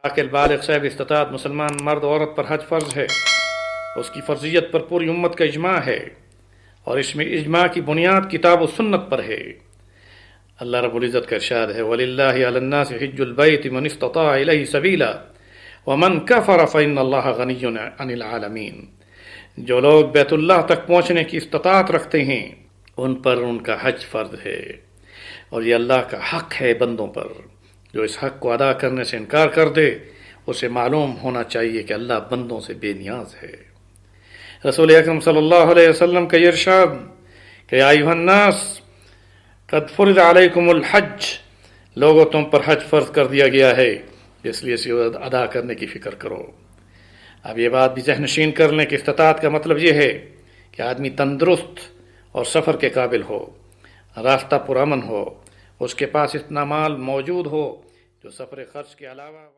आकिल बालिग साहिब इस्तिताअत मुसलमान मर्द औरत पर हज फ़र्ज है। उसकी फ़र्जियत पर पूरी उम्मत का इजमा है और इसमें इजमा की बुनियाद किताब व सुन्नत पर है। अल्लाह रब्बुल इज़्ज़त का इरशाद है, वलिल्लाहि अलन्नासि हिज्जुल बैति मन इस्तताअ इलैहि सबीला व मन कफ़र फ़इन्नल्लाह गनिय्युन अनिल आलमीन। जो लोग बैतुल्लाह तक पहुँचने की इस्तिताअत रखते हैं उन पर उनका हज फ़र्ज है और ये अल्लाह का हक है बंदों पर। जो इस हक को अदा करने से इनकार कर दे उसे मालूम होना चाहिए कि अल्लाह बंदों से बेनियाज है। रसूल अकरम सल्लल्लाहु अलैहि वसल्लम का इरशाद कि या अय्युहन्नास क़द फ़ुरिज़ अलैकुमुल हज, लोगों तुम पर हज फ़र्ज कर दिया गया है, इसलिए इसे अदा करने की फ़िक्र करो। अब ये बात भी ज़हनशीन कर लें कि इस्तिताअत का मतलब ये है कि आदमी तंदुरुस्त और सफ़र के काबिल हो, रास्ता पुरअमन हो, उसके पास इतना माल मौजूद हो जो सफ़र खर्च के अलावा